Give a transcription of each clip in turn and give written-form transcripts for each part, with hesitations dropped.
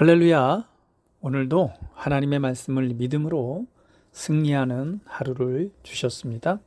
할렐루야. 오늘도 하나님의 말씀을 믿음으로 승리하는 하루를 주셨습니다.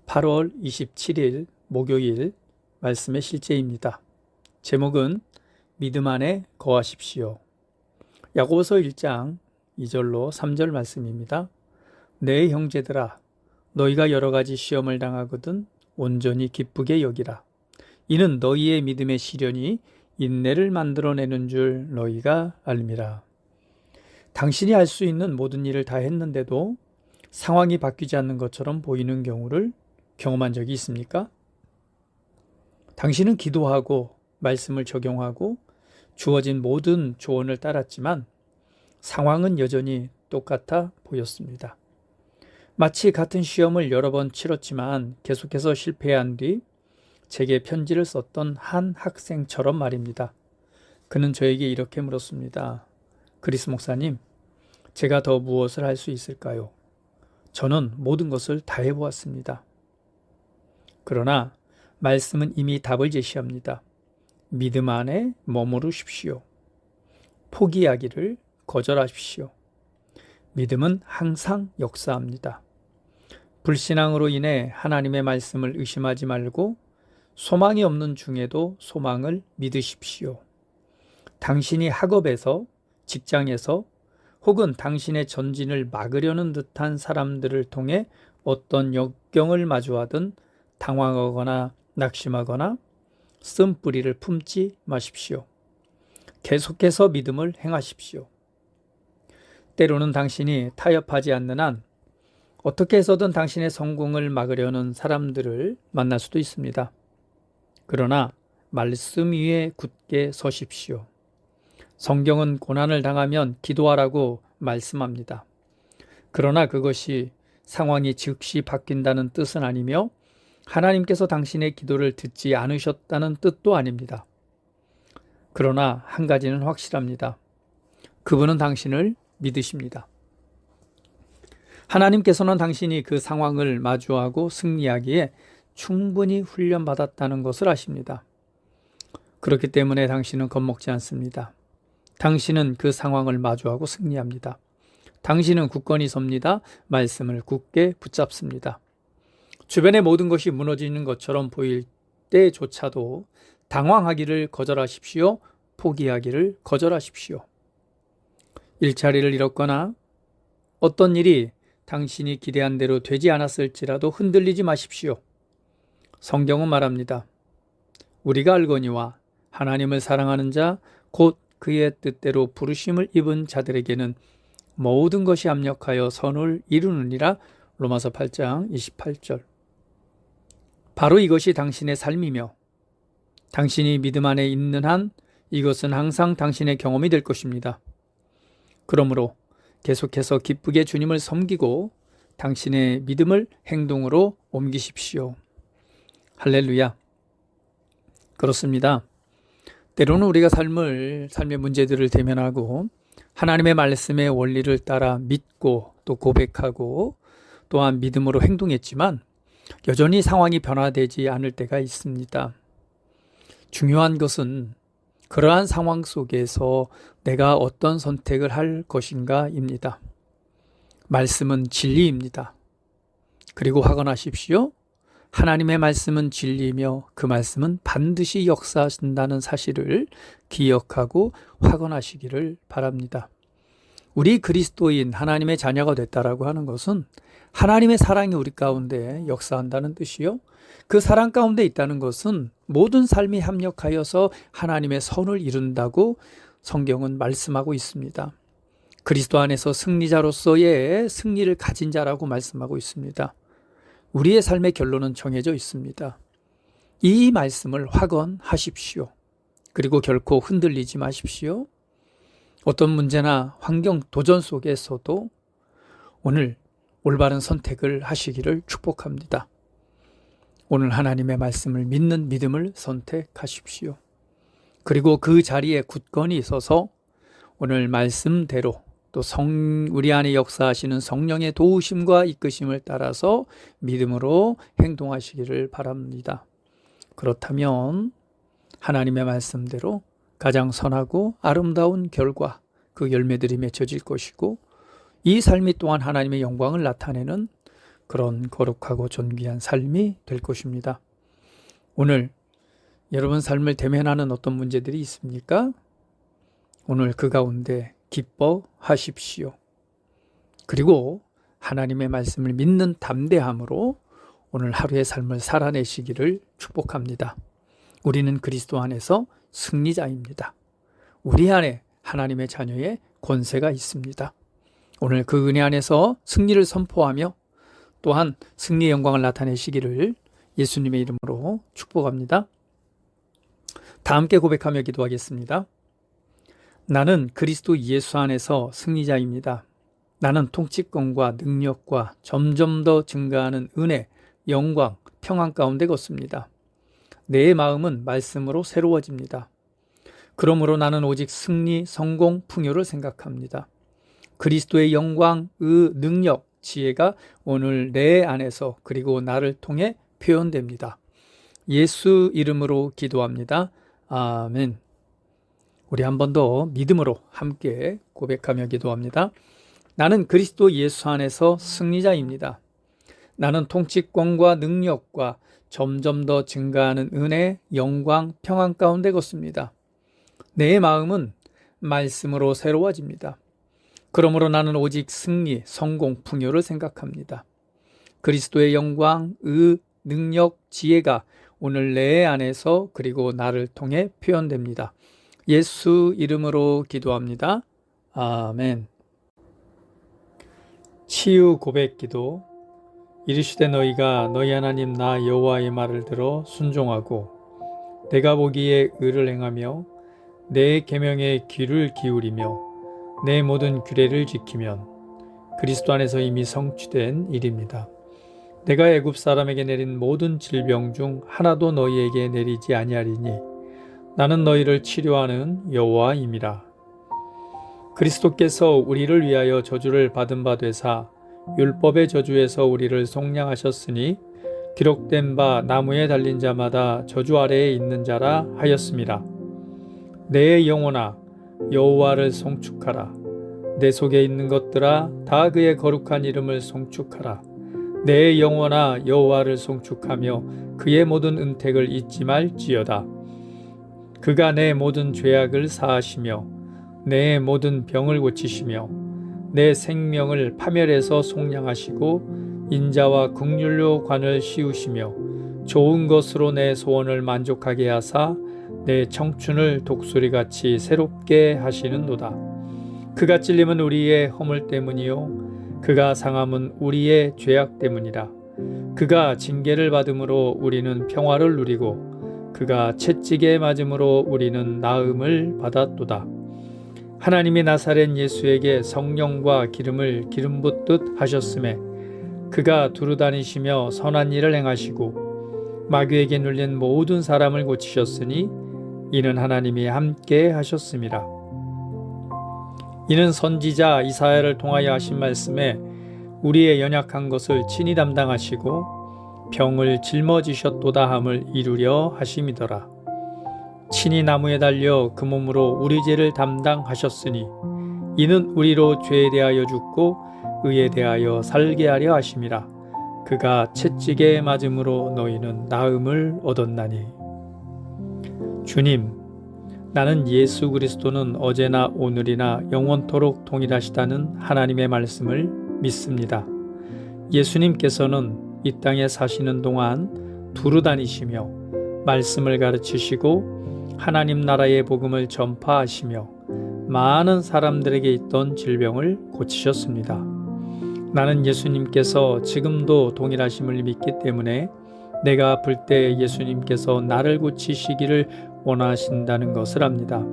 8월 27일 목요일 말씀의 실제입니다. 제목은 믿음 안에 거하십시오. 야고보서 1장 2절로 3절 말씀입니다. 내 형제들아, 너희가 여러 가지 시험을 당하거든 온전히 기쁘게 여기라. 이는 너희의 믿음의 시련이 인내를 만들어내는 줄 너희가 알미라. 당신이 할 수 있는 모든 일을 다 했는데도 상황이 바뀌지 않는 것처럼 보이는 경우를 경험한 적이 있습니까? 당신은 기도하고 말씀을 적용하고 주어진 모든 조언을 따랐지만 상황은 여전히 똑같아 보였습니다. 마치 같은 시험을 여러 번 치렀지만 계속해서 실패한 뒤 제게 편지를 썼던 한 학생처럼 말입니다. 그는 저에게 이렇게 물었습니다. 그리스 목사님, 제가 더 무엇을 할 수 있을까요? 저는 모든 것을 다 해보았습니다. 그러나 말씀은 이미 답을 제시합니다. 믿음 안에 머무르십시오. 포기하기를 거절하십시오. 믿음은 항상 역사합니다. 불신앙으로 인해 하나님의 말씀을 의심하지 말고 소망이 없는 중에도 소망을 믿으십시오. 당신이 학업에서, 직장에서 혹은 당신의 전진을 막으려는 듯한 사람들을 통해 어떤 역경을 마주하든 당황하거나 낙심하거나 쓴뿌리를 품지 마십시오. 계속해서 믿음을 행하십시오. 때로는 당신이 타협하지 않는 한 어떻게 해서든 당신의 성공을 막으려는 사람들을 만날 수도 있습니다. 그러나 말씀 위에 굳게 서십시오. 성경은 고난을 당하면 기도하라고 말씀합니다. 그러나 그것이 상황이 즉시 바뀐다는 뜻은 아니며 하나님께서 당신의 기도를 듣지 않으셨다는 뜻도 아닙니다. 그러나 한 가지는 확실합니다. 그분은 당신을 믿으십니다. 하나님께서는 당신이 그 상황을 마주하고 승리하기에 충분히 훈련받았다는 것을 아십니다. 그렇기 때문에 당신은 겁먹지 않습니다. 당신은 그 상황을 마주하고 승리합니다. 당신은 굳건히 섭니다. 말씀을 굳게 붙잡습니다. 주변의 모든 것이 무너지는 것처럼 보일 때조차도 당황하기를 거절하십시오. 포기하기를 거절하십시오. 일자리를 잃었거나 어떤 일이 당신이 기대한 대로 되지 않았을지라도 흔들리지 마십시오. 성경은 말합니다. 우리가 알거니와 하나님을 사랑하는 자, 곧 그의 뜻대로 부르심을 입은 자들에게는 모든 것이 합력하여 선을 이루느니라. 로마서 8장 28절. 바로 이것이 당신의 삶이며 당신이 믿음 안에 있는 한 이것은 항상 당신의 경험이 될 것입니다. 그러므로 계속해서 기쁘게 주님을 섬기고 당신의 믿음을 행동으로 옮기십시오. 할렐루야. 그렇습니다. 때로는 우리가 삶의 문제들을 대면하고 하나님의 말씀의 원리를 따라 믿고 또 고백하고 또한 믿음으로 행동했지만 여전히 상황이 변화되지 않을 때가 있습니다. 중요한 것은 그러한 상황 속에서 내가 어떤 선택을 할 것인가입니다. 말씀은 진리입니다. 그리고 확언하십시오. 하나님의 말씀은 진리이며 그 말씀은 반드시 역사하신다는 사실을 기억하고 확언하시기를 바랍니다. 우리 그리스도인 하나님의 자녀가 됐다라고 하는 것은 하나님의 사랑이 우리 가운데 역사한다는 뜻이요. 그 사랑 가운데 있다는 것은 모든 삶이 합력하여서 하나님의 선을 이룬다고 성경은 말씀하고 있습니다. 그리스도 안에서 승리자로서의 승리를 가진 자라고 말씀하고 있습니다. 우리의 삶의 결론은 정해져 있습니다. 이 말씀을 확언하십시오. 그리고 결코 흔들리지 마십시오. 어떤 문제나 환경 도전 속에서도 오늘 올바른 선택을 하시기를 축복합니다. 오늘 하나님의 말씀을 믿는 믿음을 선택하십시오. 그리고 그 자리에 굳건히 서서 오늘 말씀대로 또 우리 안에 역사하시는 성령의 도우심과 이끄심을 따라서 믿음으로 행동하시기를 바랍니다. 그렇다면 하나님의 말씀대로 가장 선하고 아름다운 결과, 그 열매들이 맺혀질 것이고, 이 삶이 또한 하나님의 영광을 나타내는 그런 거룩하고 존귀한 삶이 될 것입니다. 오늘 여러분 삶을 대면하는 어떤 문제들이 있습니까? 오늘 그 가운데 기뻐하십시오. 그리고 하나님의 말씀을 믿는 담대함으로 오늘 하루의 삶을 살아내시기를 축복합니다. 우리는 그리스도 안에서 승리자입니다. 우리 안에 하나님의 자녀의 권세가 있습니다. 오늘 그 은혜 안에서 승리를 선포하며 또한 승리의 영광을 나타내시기를 예수님의 이름으로 축복합니다. 다 함께 고백하며 기도하겠습니다. 나는 그리스도 예수 안에서 승리자입니다. 나는 통치권과 능력과 점점 더 증가하는 은혜, 영광, 평안 가운데 걷습니다. 내 마음은 말씀으로 새로워집니다. 그러므로 나는 오직 승리, 성공, 풍요를 생각합니다. 그리스도의 영광, 능력, 지혜가 오늘 내 안에서 그리고 나를 통해 표현됩니다. 예수 이름으로 기도합니다. 아멘. 우리 한 번 더 믿음으로 함께 고백하며 기도합니다. 나는 그리스도 예수 안에서 승리자입니다. 나는 통치권과 능력과 점점 더 증가하는 은혜, 영광, 평안 가운데 걷습니다. 내 마음은 말씀으로 새로워집니다. 그러므로 나는 오직 승리, 성공, 풍요를 생각합니다. 그리스도의 영광, 능력, 지혜가 오늘 내 안에서 그리고 나를 통해 표현됩니다. 예수 이름으로 기도합니다. 아멘. 치유 고백 기도. 이르시되 너희가 너희 하나님 나 여호와의 말을 들어 순종하고 내가 보기에 의를 행하며 내 계명에 귀를 기울이며 내 모든 규례를 지키면 그리스도 안에서 이미 성취된 일입니다. 내가 애굽 사람에게 내린 모든 질병 중 하나도 너희에게 내리지 아니하리니 나는 너희를 치료하는 여호와임이라. 그리스도께서 우리를 위하여 저주를 받은 바 되사 율법의 저주에서 우리를 속량하셨으니 기록된 바 나무에 달린 자마다 저주 아래에 있는 자라 하였음이라. 내 영혼아 여호와를 송축하라. 내 속에 있는 것들아 다 그의 거룩한 이름을 송축하라. 내 영혼아 여호와를 송축하며 그의 모든 은택을 잊지 말지어다. 그가 내 모든 죄악을 사하시며 내 모든 병을 고치시며 내 생명을 파멸해서 속량하시고 인자와 긍휼로 관을 씌우시며 좋은 것으로 내 소원을 만족하게 하사 내 청춘을 독수리같이 새롭게 하시는도다. 그가 찔림은 우리의 허물 때문이요 그가 상함은 우리의 죄악 때문이라. 그가 징계를 받음으로 우리는 평화를 누리고 그가 채찍에 맞음으로 우리는 나음을 받았도다. 하나님이 나사렛 예수에게 성령과 기름을 기름 붓듯 하셨음에 그가 두루다니시며 선한 일을 행하시고 마귀에게 눌린 모든 사람을 고치셨으니 이는 하나님이 함께 하셨음이라. 이는 선지자 이사야를 통하여 하신 말씀에 우리의 연약한 것을 친히 담당하시고 병을 짊어지셨도다 함을 이루려 하심이더라. 친히 나무에 달려 그 몸으로 우리 죄를 담당하셨으니 이는 우리로 죄에 대하여 죽고 의에 대하여 살게 하려 하심이라. 그가 채찍에 맞음으로 너희는 나음을 얻었나니. 주님, 나는 예수 그리스도는 어제나 오늘이나 영원토록 동일하시다는 하나님의 말씀을 믿습니다. 예수님께서는 이 땅에 사시는 동안 두루다니시며 말씀을 가르치시고 하나님 나라의 복음을 전파하시며 많은 사람들에게 있던 질병을 고치셨습니다. 나는 예수님께서 지금도 동일하심을 믿기 때문에 내가 아플 때 예수님께서 나를 고치시기를 원하신다는 것을 압니다.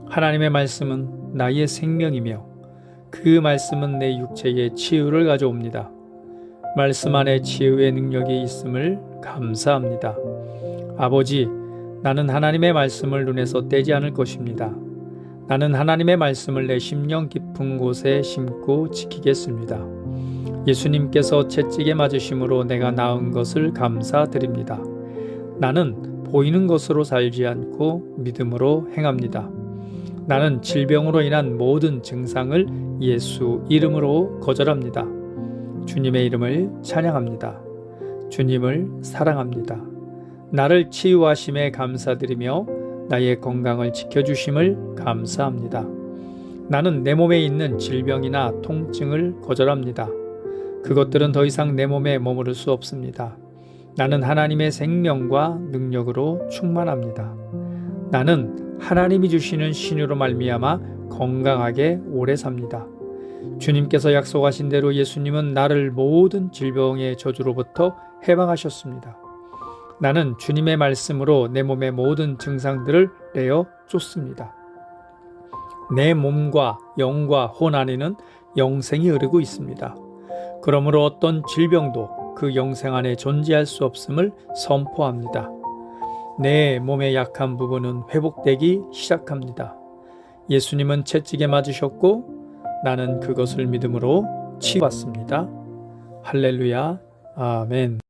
하나님의 말씀은 나의 생명이며 그 말씀은 내 육체의 치유를 가져옵니다. 말씀 안에 치유의 능력이 있음을 감사합니다. 아버지, 나는 하나님의 말씀을 눈에서 떼지 않을 것입니다. 나는 하나님의 말씀을 내 심령 깊은 곳에 심고 지키겠습니다. 예수님께서 채찍에 맞으심으로 내가 나은 것을 감사드립니다. 나는 보이는 것으로 살지 않고 믿음으로 행합니다. 나는 질병으로 인한 모든 증상을 예수 이름으로 거절합니다. 주님의 이름을 찬양합니다. 주님을 사랑합니다. 나를 치유하심에 감사드리며 나의 건강을 지켜주심을 감사합니다. 나는 내 몸에 있는 질병이나 통증을 거절합니다. 그것들은 더 이상 내 몸에 머무를 수 없습니다. 나는 하나님의 생명과 능력으로 충만합니다. 나는 하나님이 주시는 신유로 말미암아 건강하게 오래 삽니다. 주님께서 약속하신 대로 예수님은 나를 모든 질병의 저주로부터 해방하셨습니다. 나는 주님의 말씀으로 내 몸의 모든 증상들을 내어 쫓습니다. 내 몸과 영과 혼 안에는 영생이 흐르고 있습니다. 그러므로 어떤 질병도 그 영생 안에 존재할 수 없음을 선포합니다. 내 몸의 약한 부분은 회복되기 시작합니다. 예수님은 채찍에 맞으셨고 나는 그것을 믿음으로 치유받습니다. 할렐루야, 아멘.